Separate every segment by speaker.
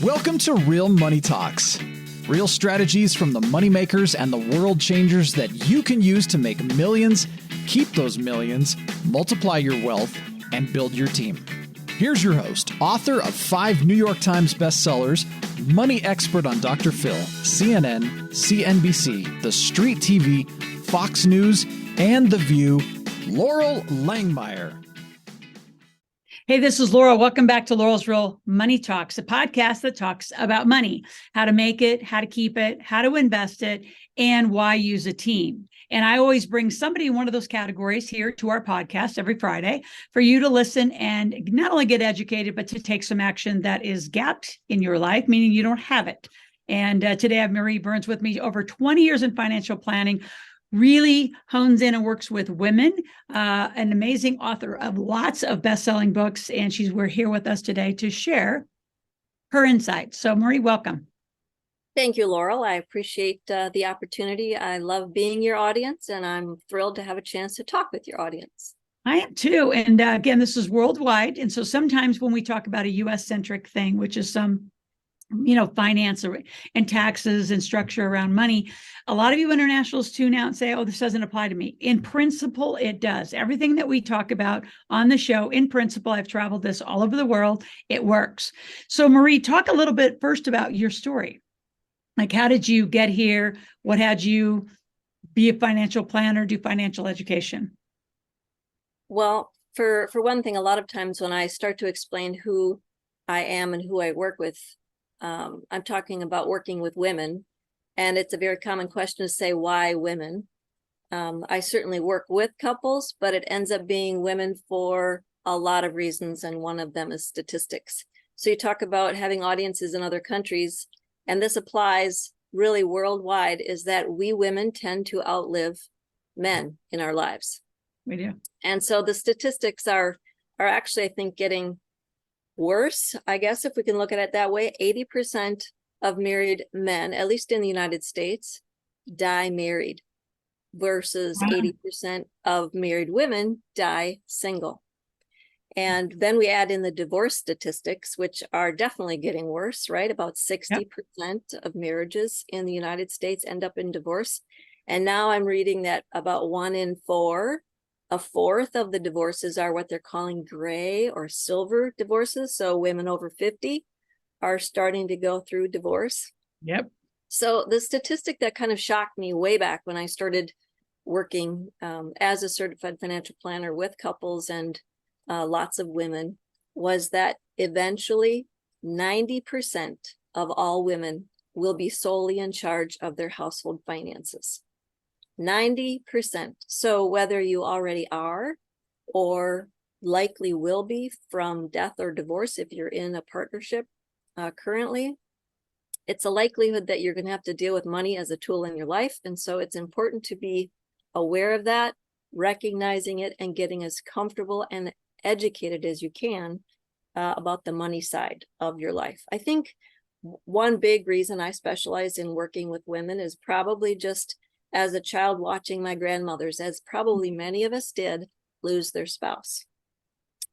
Speaker 1: Welcome to Real Money Talks. Real strategies from the moneymakers and the world changers that you can use to make millions, keep those millions, multiply your wealth, and build your team. Here's your host, author of 5 New York Times bestsellers, money expert on Dr. Phil, CNN, CNBC, The Street TV, Fox News, and The View, Laurel Langmeyer.
Speaker 2: Hey, this is Laurel. Welcome back to Laurel's Real Money Talks, a podcast that talks about money, how to make it, how to keep it, how to invest it, and why use a team. And I always bring somebody in one of those categories here to our podcast every Friday for you to listen and not only get educated, but to take some action that is gapped in your life, meaning you don't have it. And today I have Marie Burns with me, over 20 years in financial planning, really hones in and works with women, an amazing author of lots of best-selling books, and we're here with us today to share her insights. So Marie, welcome.
Speaker 3: Thank you, Laurel. I appreciate the opportunity. I love being your audience, and I'm thrilled to have a chance to talk with your audience.
Speaker 2: I am too. And again, this is worldwide. And so sometimes when we talk about a US-centric thing, which is some finance and taxes and structure around money, a lot of you internationals tune out and say, oh, this doesn't apply to me. In principle, it does. Everything that we talk about on the show, in principle, I've traveled this all over the world, it works. So Marie, talk a little bit first about your story. Like, how did you get here? What had you be a financial planner, do financial education?
Speaker 3: Well, for one thing, a lot of times when I start to explain who I am and who I work with, I'm talking about working with women, and it's a very common question to say, why women? I certainly work with couples, but it ends up being women for a lot of reasons, and one of them is statistics. So you talk about having audiences in other countries, and this applies really worldwide, is that we women tend to outlive men in our lives.
Speaker 2: We do.
Speaker 3: And so the statistics are actually, I think, getting worse, I guess, if we can look at it that way. 80% of married men, at least in the United States, die married, versus 80% of married women die single. And then we add in the divorce statistics, which are definitely getting worse, right? About 60% of marriages in the United States end up in divorce. And now I'm reading that about 1 in 4, a fourth of the divorces are what they're calling gray or silver divorces. So women over 50 are starting to go through divorce.
Speaker 2: Yep.
Speaker 3: So the statistic that kind of shocked me way back when I started working as a certified financial planner with couples and lots of women was that eventually 90% of all women will be solely in charge of their household finances. 90%. So whether you already are or likely will be from death or divorce, if you're in a partnership currently, it's a likelihood that you're going to have to deal with money as a tool in your life. And so it's important to be aware of that, recognizing it, and getting as comfortable and educated as you can about the money side of your life. I think one big reason I specialize in working with women is probably just as a child watching my grandmothers, as probably many of us did, lose their spouse.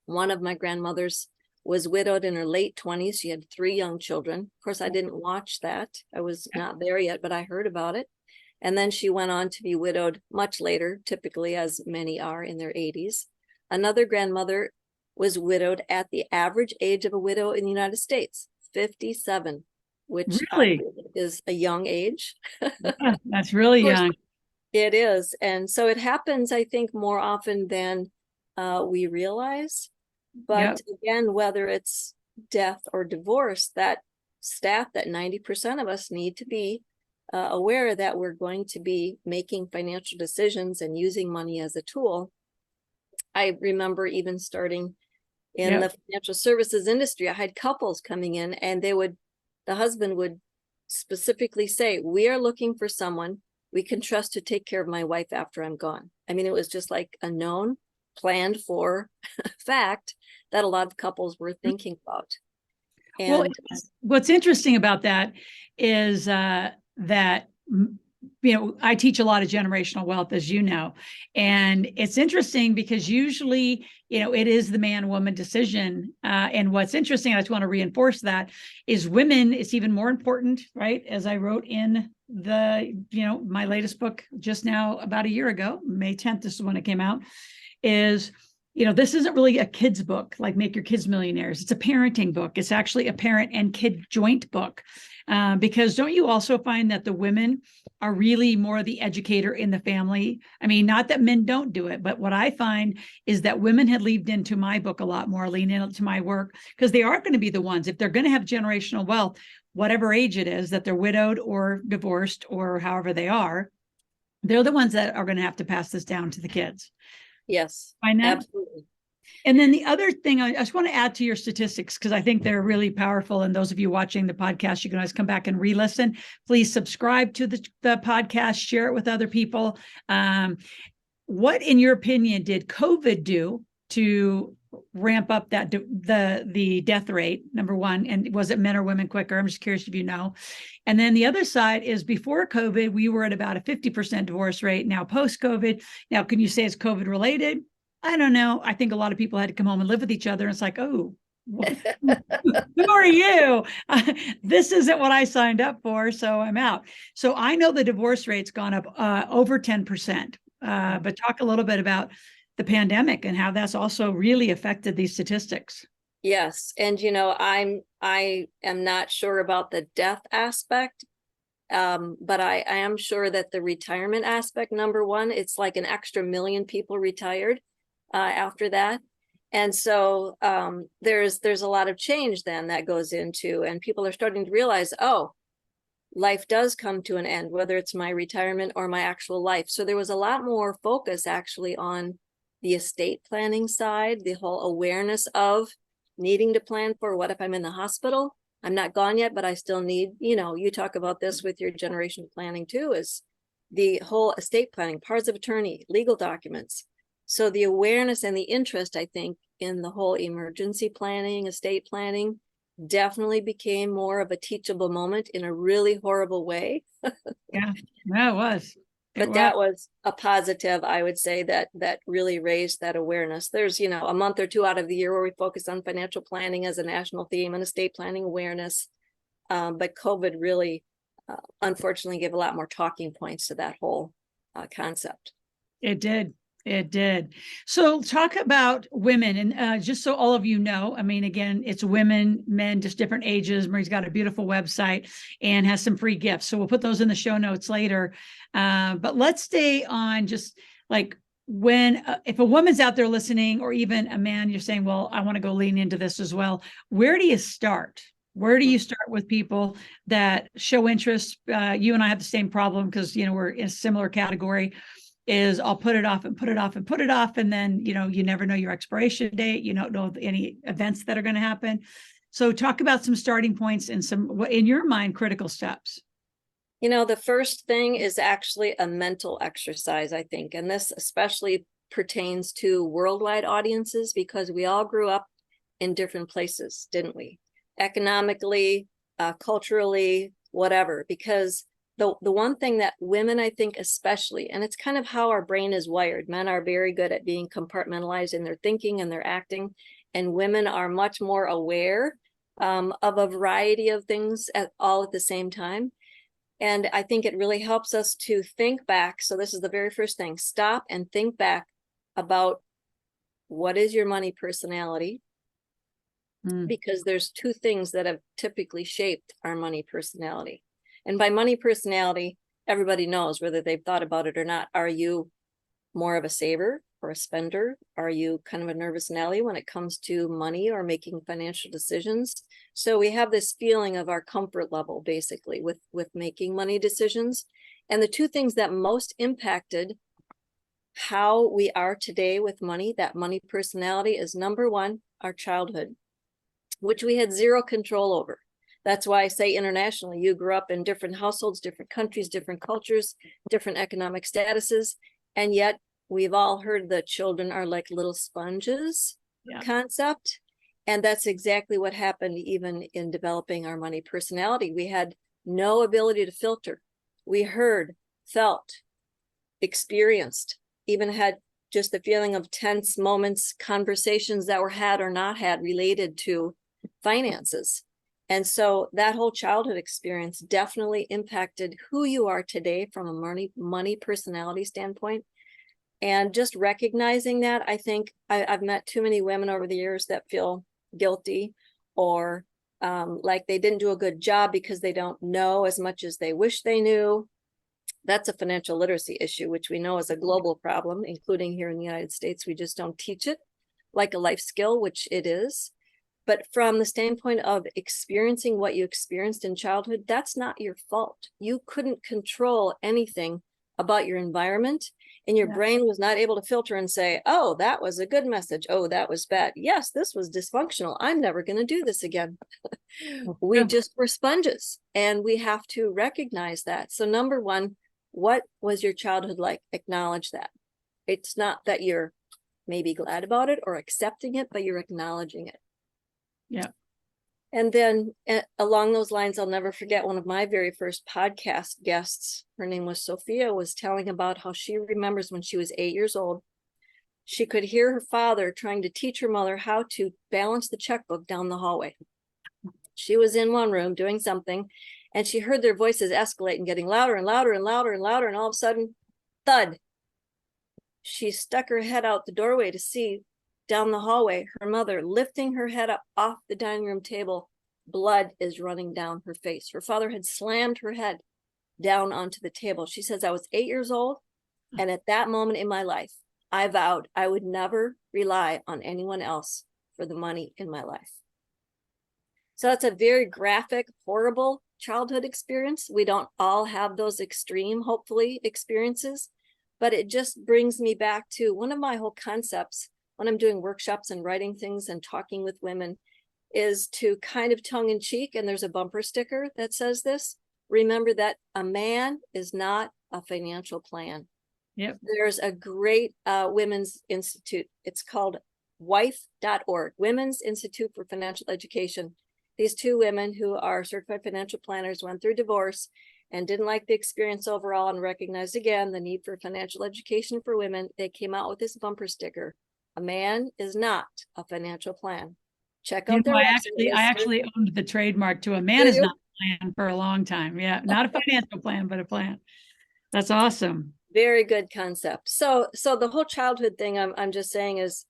Speaker 3: One of my grandmothers was widowed in her late 20s. She had 3 young children. Of course, I didn't watch that. I was not there yet, but I heard about it. And then she went on to be widowed much later, typically, as many are in their 80s. Another grandmother was widowed at the average age of a widow in the United States, 57. Which
Speaker 2: really
Speaker 3: is a young age.
Speaker 2: Yeah, that's really young.
Speaker 3: It is. And so it happens, I think, more often than we realize. But again, whether it's death or divorce, that stat that 90% of us need to be aware that we're going to be making financial decisions and using money as a tool. I remember even starting in the financial services industry, I had couples coming in, and the husband would specifically say, we are looking for someone we can trust to take care of my wife after I'm gone. I mean, it was just like a known, planned for fact that a lot of couples were thinking about. And
Speaker 2: what's interesting about that is that I teach a lot of generational wealth, as you know, and it's interesting because usually, it is the man-woman decision. And what's interesting, I just want to reinforce that, is women, it's even more important, right? As I wrote in my latest book just now about a year ago, May 10th, this is when it came out, is this isn't really a kid's book, like Make Your Kids Millionaires. It's a parenting book. It's actually a parent and kid joint book. Because don't you also find that the women are really more the educator in the family? I mean, not that men don't do it, but what I find is that women had leaned into my book a lot more, lean into my work, because they are going to be the ones, if they're going to have generational wealth, whatever age it is, that they're widowed or divorced or however they are, they're the ones that are going to have to pass this down to the kids.
Speaker 3: Yes,
Speaker 2: Find that?
Speaker 3: absolutely.
Speaker 2: And then the other thing I just want to add to your statistics, because I think they're really powerful. And those of you watching the podcast, you can always come back and re-listen. Please subscribe to the podcast, share it with other people. What, in your opinion, did COVID do to ramp up that the death rate, number one? And was it men or women quicker? I'm just curious if you know. And then the other side is, before COVID, we were at about a 50% divorce rate. Now post-COVID, now can you say it's COVID related? I don't know. I think a lot of people had to come home and live with each other. And it's like, oh, who are you? This isn't what I signed up for, so I'm out. So I know the divorce rate's gone up over 10%. But talk a little bit about the pandemic and how that's also really affected these statistics.
Speaker 3: Yes. And, I am not sure about the death aspect, but I am sure that the retirement aspect, number one, it's like an extra million people retired after that. And so there's a lot of change then that goes into, and people are starting to realize, oh, life does come to an end, whether it's my retirement or my actual life. So there was a lot more focus actually on the estate planning side, the whole awareness of needing to plan for, what if I'm in the hospital? I'm not gone yet, but I still need, you talk about this with your generational planning too, is the whole estate planning, powers of attorney, legal documents. So the awareness and the interest, I think, in the whole emergency planning, estate planning, definitely became more of a teachable moment in a really horrible way.
Speaker 2: Yeah, it was.
Speaker 3: But that was a positive, I would say, that really raised that awareness. There's, a month or two out of the year where we focus on financial planning as a national theme and estate planning awareness. But COVID really, unfortunately, gave a lot more talking points to that whole concept.
Speaker 2: It did. It did. So talk about women, and just so all of you know, I mean, again, it's women, men, just different ages. Marie's got a beautiful website and has some free gifts. So we'll put those in the show notes later. But let's stay on just like when, if a woman's out there listening, or even a man, you're saying, well, I want to go lean into this as well. Where do you start? Where do you start with people that show interest? You and I have the same problem because, we're in a similar category. Is I'll put it off and put it off and put it off. And then, you never know your expiration date. You don't know any events that are going to happen. So talk about some starting points and some, in your mind, critical steps.
Speaker 3: The first thing is actually a mental exercise, I think. And this especially pertains to worldwide audiences, because we all grew up in different places, didn't we? Economically, culturally, whatever, because the one thing that women, I think, especially, and it's kind of how our brain is wired. Men are very good at being compartmentalized in their thinking and their acting, and women are much more aware of a variety of things all at the same time. And I think it really helps us to think back. So this is the very first thing. Stop and think back about what is your money personality, because there's two things that have typically shaped our money personality. And by money personality, everybody knows, whether they've thought about it or not. Are you more of a saver or a spender? Are you kind of a nervous Nelly when it comes to money or making financial decisions? So we have this feeling of our comfort level, basically, with making money decisions. And the two things that most impacted how we are today with money, that money personality, is number one, our childhood, which we had zero control over. That's why I say internationally, you grew up in different households, different countries, different cultures, different economic statuses. And yet we've all heard that children are like little sponges concept. And that's exactly what happened even in developing our money personality. We had no ability to filter. We heard felt, experienced, even had just the feeling of tense moments, conversations that were had or not had related to finances. And so that whole childhood experience definitely impacted who you are today from a money personality standpoint. And just recognizing that, I think I've met too many women over the years that feel guilty or like they didn't do a good job because they don't know as much as they wish they knew. That's a financial literacy issue, which we know is a global problem, including here in the United States. We just don't teach it like a life skill, which it is. But from the standpoint of experiencing what you experienced in childhood, that's not your fault. You couldn't control anything about your environment, and your brain was not able to filter and say, oh, that was a good message. Oh, that was bad. Yes, this was dysfunctional. I'm never going to do this again. We just were sponges, and we have to recognize that. So number one, what was your childhood like? Acknowledge that. It's not that you're maybe glad about it or accepting it, but you're acknowledging it.
Speaker 2: Yeah.
Speaker 3: And then along those lines, I'll never forget one of my very first podcast guests. Her name was Sophia, was telling about how she remembers when she was 8 years old. She could hear her father trying to teach her mother how to balance the checkbook down the hallway. She was in one room doing something, and she heard their voices escalate and getting louder and louder and louder and louder. And all of a sudden, thud. She stuck her head out the doorway to see down the hallway, her mother lifting her head up off the dining room table. Blood is running down her face. Her father had slammed her head down onto the table. She says, I was 8 years old. And at that moment in my life, I vowed I would never rely on anyone else for the money in my life. So that's a very graphic, horrible childhood experience. We don't all have those extreme, hopefully, experiences, but it just brings me back to one of my whole concepts when I'm doing workshops and writing things and talking with women is to kind of tongue in cheek. And there's a bumper sticker that says this: remember that a man is not a financial plan.
Speaker 2: Yep.
Speaker 3: There's a great women's institute. It's called wife.org, Women's Institute for Financial Education. These two women who are certified financial planners went through divorce and didn't like the experience overall and recognized again the need for financial education for women. They came out with this bumper sticker: a man is not a financial plan. Check out their website.
Speaker 2: I actually owned the trademark to "a man is not a plan" for a long time. Yeah, not a financial plan, but a plan. That's awesome.
Speaker 3: Very good concept. So the whole childhood thing, I'm just saying is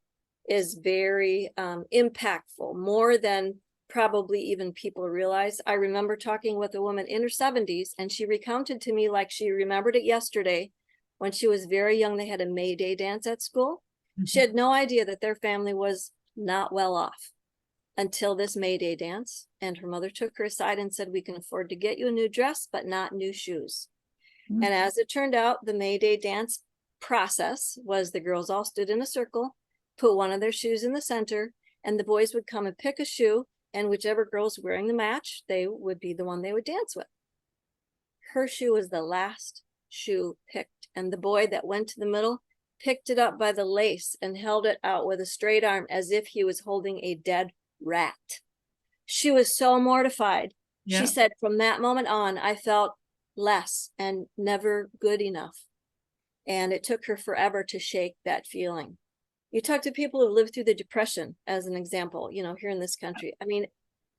Speaker 3: very impactful, more than probably even people realize. I remember talking with a woman in her 70s, and she recounted to me like she remembered it yesterday. When she was very young, they had a May Day dance at school. Mm-hmm. She had no idea that their family was not well off until this May Day dance. And her mother took her aside and said, we can afford to get you a new dress, but not new shoes. Mm-hmm. And as it turned out, the May Day dance process was the girls all stood in a circle, put one of their shoes in the center, and the boys would come and pick a shoe, and whichever girl's wearing the match, they would be the one they would dance with. Her shoe was the last shoe picked, and the boy that went to the middle picked it up by the lace and held it out with a straight arm as if he was holding a dead rat. She was so mortified. Yeah. She said, from that moment on, I felt less and never good enough. And it took her forever to shake that feeling. You talk to people who lived through the Depression, as an example, here in this country. I mean,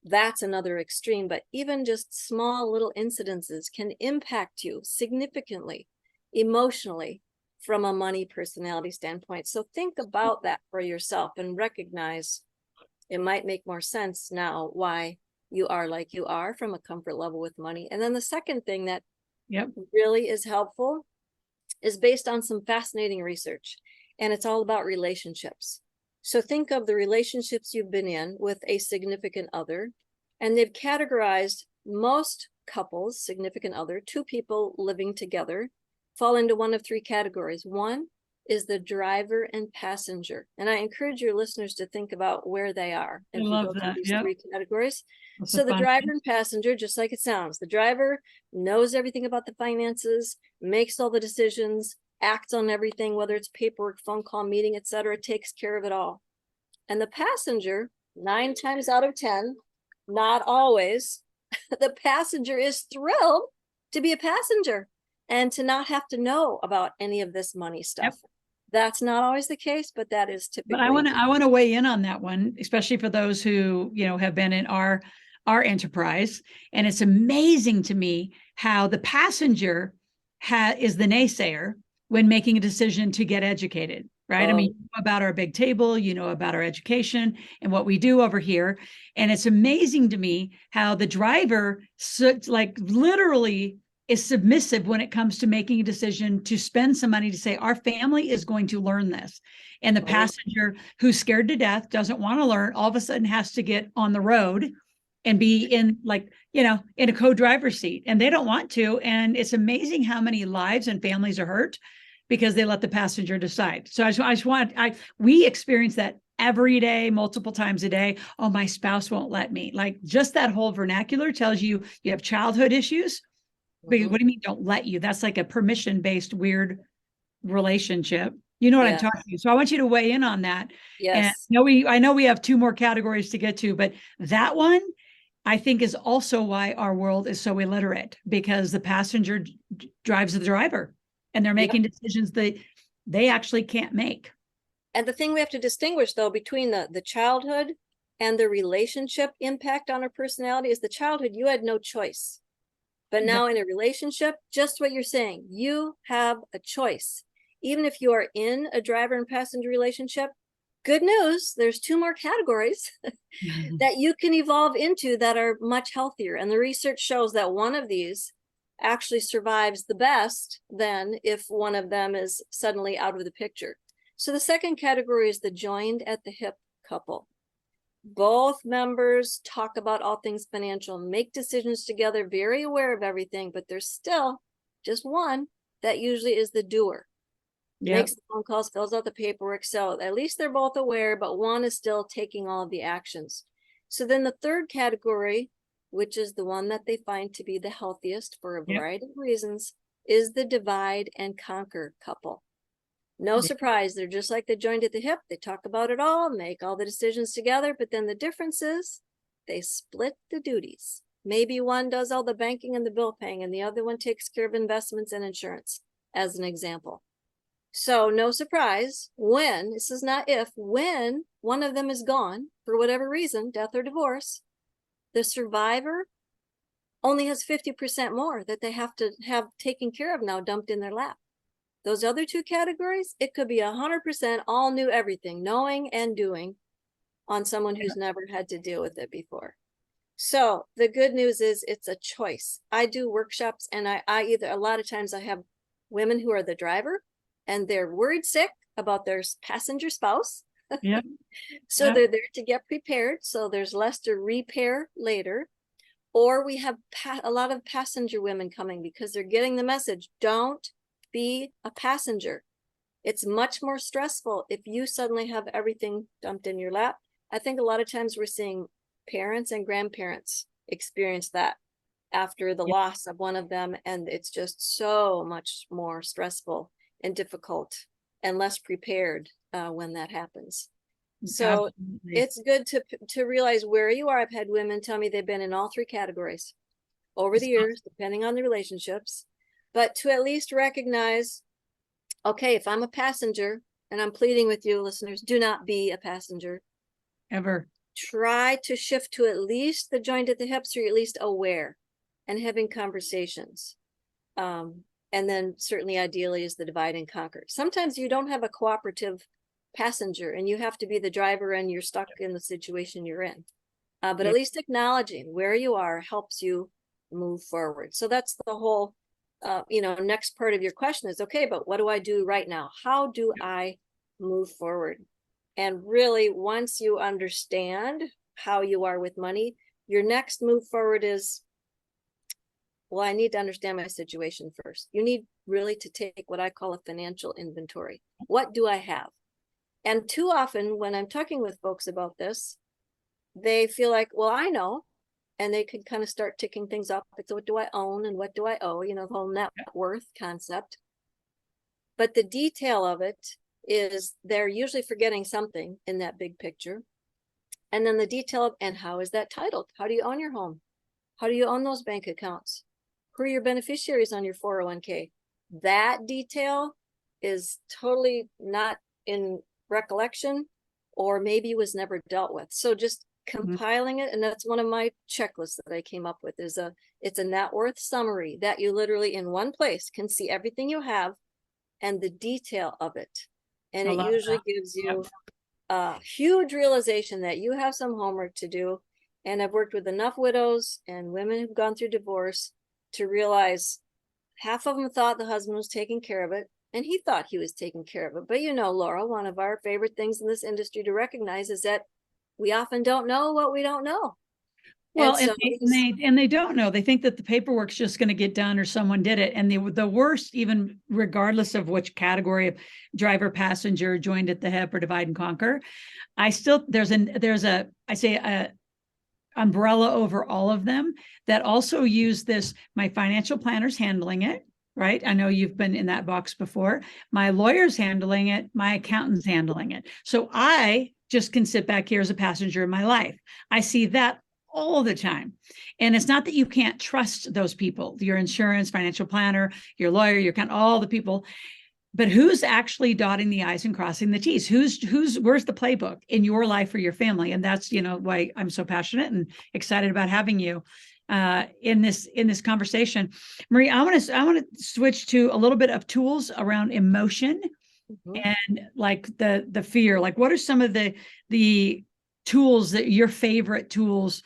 Speaker 3: that's another extreme, but even just small little incidences can impact you significantly, emotionally, from a money personality standpoint. So think about that for yourself and recognize it might make more sense now why you are like you are from a comfort level with money. And then the second thing that really is helpful is based on some fascinating research. And it's all about relationships. So think of the relationships you've been in with a significant other, and they've categorized most couples, significant other, two people living together, fall into one of three categories. One is the driver and passenger. And I encourage your listeners to think about where they are.
Speaker 2: I love that.
Speaker 3: These three categories. So the driver and passenger, just like it sounds, the driver knows everything about the finances, makes all the decisions, acts on everything, whether it's paperwork, phone call, meeting, etc., takes care of it all. And the passenger, 9 times out of 10, not always, the passenger is thrilled to be a passenger and to not have to know about any of this money stuff.
Speaker 2: Yep.
Speaker 3: That's not always the case, but that is typically.
Speaker 2: But I want to weigh in on that one, especially for those who, have been in our enterprise. And it's amazing to me how the passenger is the naysayer when making a decision to get educated, right? I mean, you know about our big table, about our education and what we do over here. And it's amazing to me how the driver, like, literally is submissive when it comes to making a decision to spend some money to say, our family is going to learn this. And the passenger who's scared to death, doesn't want to learn, all of a sudden has to get on the road and be in, like, in a co-driver's seat, and they don't want to. And it's amazing how many lives and families are hurt because they let the passenger decide. So we experience that every day, multiple times a day. Oh, my spouse won't let me. Like, just that whole vernacular tells you have childhood issues. What do you mean don't let you? That's like a permission-based weird relationship. You know what I'm talking about. So I want you to weigh in on that.
Speaker 3: Yes.
Speaker 2: And I know we have two more categories to get to, but that one, I think, is also why our world is so illiterate, because the passenger drives the driver, and they're making decisions that they actually can't make.
Speaker 3: And the thing we have to distinguish, though, between the childhood and the relationship impact on our personality is the childhood, you had no choice. But now in a relationship, just what you're saying, you have a choice. Even if you are in a driver and passenger relationship, good news, there's two more categories that you can evolve into that are much healthier. And the research shows that one of these actually survives the best than if one of them is suddenly out of the picture. So the second category is the joined at the hip couple. Both members talk about all things financial, make decisions together, very aware of everything, but there's still just one that usually is the doer. Makes the phone calls, fills out the paperwork. So at least they're both aware, but one is still taking all of the actions. So then the third category, which is the one that they find to be the healthiest for a variety of reasons, is the divide and conquer couple. No surprise, they're just like the joined at the hip. They talk about it all, make all the decisions together, but then the difference is they split the duties. Maybe one does all the banking and the bill paying, and the other one takes care of investments and insurance, as an example. So no surprise, when, this is not if, when one of them is gone, for whatever reason, death or divorce, the survivor only has 50% more that they have to have taken care of now, dumped in their lap. Those other two categories, it could be 100% all new everything, knowing and doing, on someone who's never had to deal with it before. So the good news is it's a choice. I do workshops, and I either, a lot of times I have women who are the driver and they're worried sick about their passenger spouse. So they're there to get prepared. So there's less to repair later. Or we have a lot of passenger women coming because they're getting the message, don't be a passenger. It's much more stressful if you suddenly have everything dumped in your lap. I think a lot of times we're seeing parents and grandparents experience that after the loss of one of them, and it's just so much more stressful and difficult and less prepared when that happens. So it's good to realize where you are. I've had women tell me they've been in all three categories over the years, depending on the relationships. But to at least recognize, okay, if I'm a passenger, and I'm pleading with you, listeners, do not be a passenger.
Speaker 2: Ever.
Speaker 3: Try to shift to at least the joint at the hips, or you're at least aware and having conversations. And then certainly ideally is the divide and conquer. Sometimes you don't have a cooperative passenger and you have to be the driver and you're stuck in the situation you're in. But at least acknowledging where you are helps you move forward. So that's the whole next part of your question is, okay, but what do I do right now? How do I move forward? And really, once you understand how you are with money, your next move forward is, well, I need to understand my situation first. You need really to take what I call a financial inventory. What do I have? And too often when I'm talking with folks about this, they feel like, well, I know. And they could kind of start ticking things up. It's what do I own and what do I owe? The whole net worth concept. But the detail of it is they're usually forgetting something in that big picture. And then the detail of, and how is that titled? How do you own your home? How do you own those bank accounts? Who are your beneficiaries on your 401k? that detail is totally not in recollection, or maybe was never dealt with. So just compiling it, and that's one of my checklists that I came up with, is it's a net worth summary that you literally in one place can see everything you have and the detail of it. And it usually gives you a huge realization that you have some homework to do. And I've worked with enough widows and women who've gone through divorce to realize half of them thought the husband was taking care of it, and he thought he was taking care of it. But you know, Laura, one of our favorite things in this industry to recognize is that we often don't know what we don't know.
Speaker 2: Well, and they don't know. They think that the paperwork's just going to get done or someone did it. And the worst, even regardless of which category of driver, passenger, joined at the hip, or divide and conquer, there's a umbrella over all of them that also use this. My financial planner's handling it, right? I know you've been in that box before. My lawyer's handling it. My accountant's handling it. So I just can sit back here as a passenger in my life. I see that all the time. And it's not that you can't trust those people, your insurance, financial planner, your lawyer, your account, all the people, but who's actually dotting the I's and crossing the T's? Where's the playbook in your life or your family? And that's, why I'm so passionate and excited about having you in this conversation. Marie, I want to switch to a little bit of tools around emotion and like the fear. Like, what are some of the tools that your favorite tools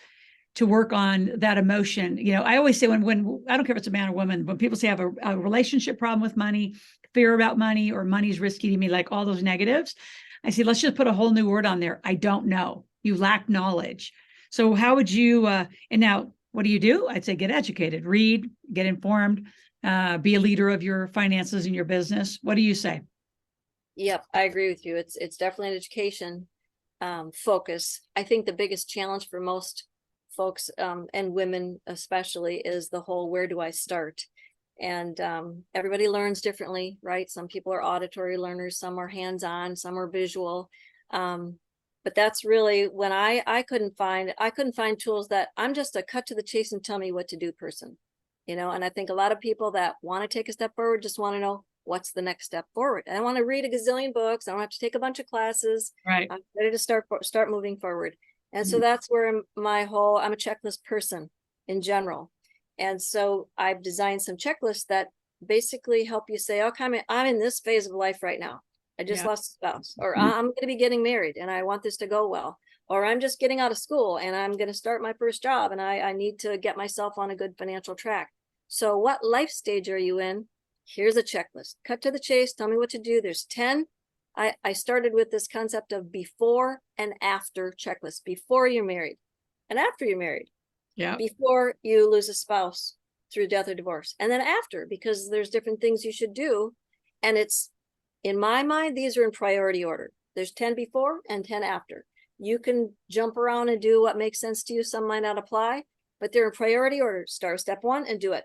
Speaker 2: to work on that emotion? I always say when I don't care if it's a man or woman, when people say I have a relationship problem with money, fear about money, or money's risky to me, like all those negatives, I say, let's just put a whole new word on there. I don't know. You lack knowledge. So how would you, and now what do? I'd say get educated, read, get informed, be a leader of your finances and your business. What do you say?
Speaker 3: Yep, I agree with you. It's definitely an education focus. I think the biggest challenge for most folks and women especially is the whole, where do I start? And everybody learns differently, right? Some people are auditory learners, some are hands-on, some are visual. But that's really when I couldn't find tools that I'm just a cut to the chase and tell me what to do person, and I think a lot of people that want to take a step forward just want to know what's the next step forward. I don't want to read a gazillion books. I don't have to take a bunch of classes.
Speaker 2: Right.
Speaker 3: I'm ready to start moving forward. And so that's where I'm a checklist person in general. And so I've designed some checklists that basically help you say, okay, I'm in this phase of life right now. I just lost a spouse, or I'm going to be getting married and I want this to go well, or I'm just getting out of school and I'm going to start my first job and I need to get myself on a good financial track. So what life stage are you in? Here's a checklist. Cut to the chase. Tell me what to do. There's 10. I started with this concept of before and after checklist. Before you're married and after you're married.
Speaker 2: Yeah.
Speaker 3: Before you lose a spouse through death or divorce. And then after, because there's different things you should do. And it's, in my mind, these are in priority order. There's 10 before and 10 after. You can jump around and do what makes sense to you. Some might not apply, but they're in priority order. Start step 1 and do it.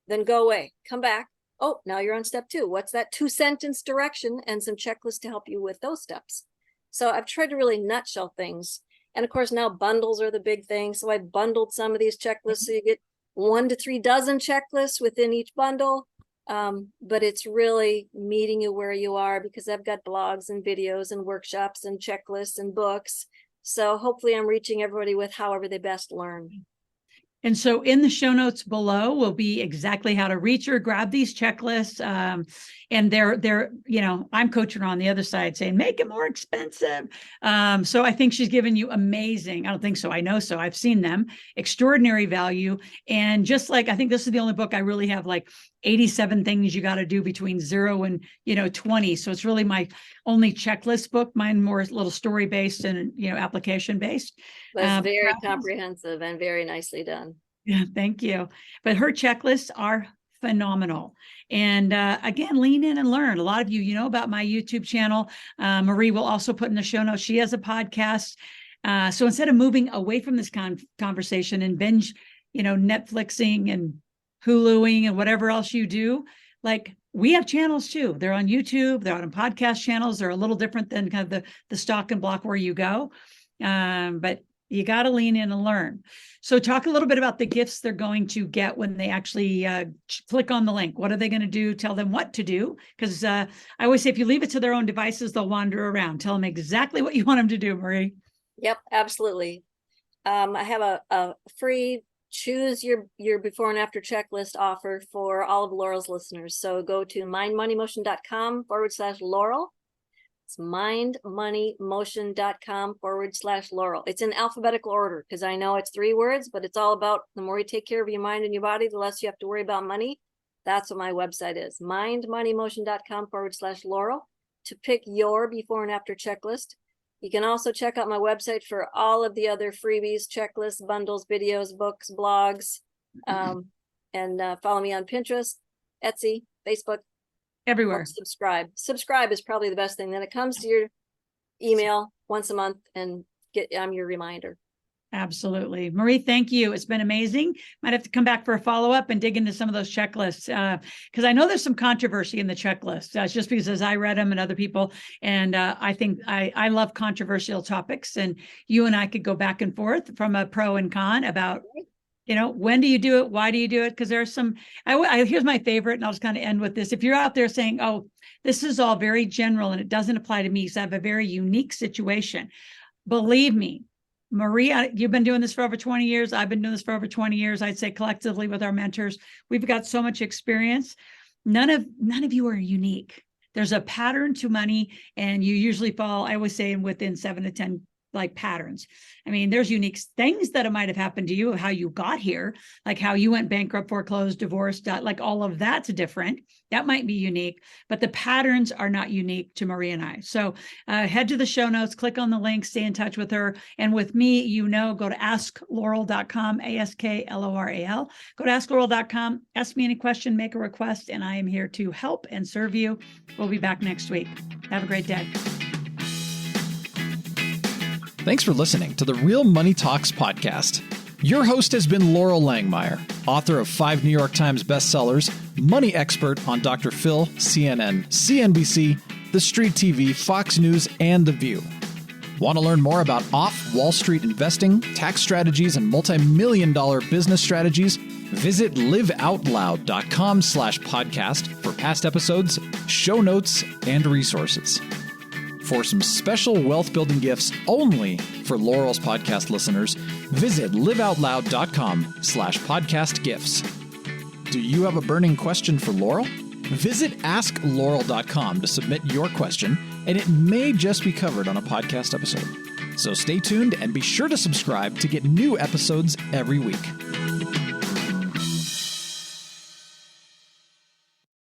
Speaker 3: Then go away, come back. Oh, now you're on step 2. What's that 2-sentence direction and some checklists to help you with those steps. So I've tried to really nutshell things. And of course, now bundles are the big thing. So I bundled some of these checklists. So you get 1 to 3 dozen checklists within each bundle. But it's really meeting you where you are, because I've got blogs and videos and workshops and checklists and books. So hopefully I'm reaching everybody with however they best learn.
Speaker 2: And so in the show notes below will be exactly how to reach or grab these checklists. And they're, I'm coaching her on the other side saying, make it more expensive. So I think she's given you amazing. I don't think so. I know so. I've seen them. Extraordinary value. And just like, I think this is the only book I really have like 87 things you got to do between 0 and 20. So it's really my only checklist book. Mine more is a little story based and application based.
Speaker 3: That's very comprehensive and very nicely done.
Speaker 2: Yeah, thank you. But her checklists are phenomenal. And again, lean in and learn. A lot of you know about my YouTube channel. Marie will also put in the show notes. She has a podcast. So instead of moving away from this conversation and binge, Netflixing and Huluing and whatever else you do, like we have channels too. They're on YouTube. They're on podcast channels. They're a little different than kind of the stock and block where you go. But You got to lean in and learn. So talk a little bit about the gifts they're going to get when they actually click on the link. What are they going to do? Tell them what to do. Because I always say, if you leave it to their own devices, they'll wander around. Tell them exactly what you want them to do, Marie.
Speaker 3: Yep, absolutely. I have a free choose your before and after checklist offer for all of Laurel's listeners. So go to mindmoneymotion.com/Laurel. It's mindmoneymotion.com/Laurel. It's in alphabetical order because I know it's 3 words, but it's all about the more you take care of your mind and your body, the less you have to worry about money. That's what my website is, mindmoneymotion.com/Laurel, to pick your before and after checklist. You can also check out my website for all of the other freebies, checklists, bundles, videos, books, blogs, and follow me on Pinterest, Etsy, Facebook.
Speaker 2: Everywhere.
Speaker 3: Subscribe is probably the best thing. Then it comes to your email once a month and I'm your reminder.
Speaker 2: Absolutely. Marie, thank you. It's been amazing. Might have to come back for a follow-up and dig into some of those checklists because I know there's some controversy in the checklist. Just because as I read them and other people, and I think I love controversial topics, and you and I could go back and forth from a pro and con about, when do you do it? Why do you do it? Because there's some, here's my favorite, and I'll just kind of end with this. If you're out there saying, oh, this is all very general and it doesn't apply to me because I have a very unique situation, believe me, Maria, you've been doing this for over 20 years. I've been doing this for over 20 years. I'd say collectively with our mentors, we've got so much experience. None of you are unique. There's a pattern to money, and you usually fall, I always say, within 7 to 10 patterns. I mean, there's unique things that might have happened to you, how you got here, like how you went bankrupt, foreclosed, divorced, like all of that's different. That might be unique, but the patterns are not unique to Marie and I. So head to the show notes, click on the link, stay in touch with her. And with me, go to asklaurel.com, ASKLORAL. Go to asklaurel.com, ask me any question, make a request, and I am here to help and serve you. We'll be back next week. Have a great day.
Speaker 1: Thanks for listening to the Real Money Talks podcast. Your host has been Laurel Langmeyer, author of 5 New York Times bestsellers, money expert on Dr. Phil, CNN, CNBC, The Street TV, Fox News, and The View. Want to learn more about off-Wall Street investing, tax strategies, and multi-million-dollar business strategies? Visit liveoutloud.com/podcast for past episodes, show notes, and resources. For some special wealth-building gifts only for Laurel's podcast listeners, visit liveoutloud.com/podcast gifts. Do you have a burning question for Laurel? Visit asklaurel.com to submit your question, and it may just be covered on a podcast episode. So stay tuned and be sure to subscribe to get new episodes every week.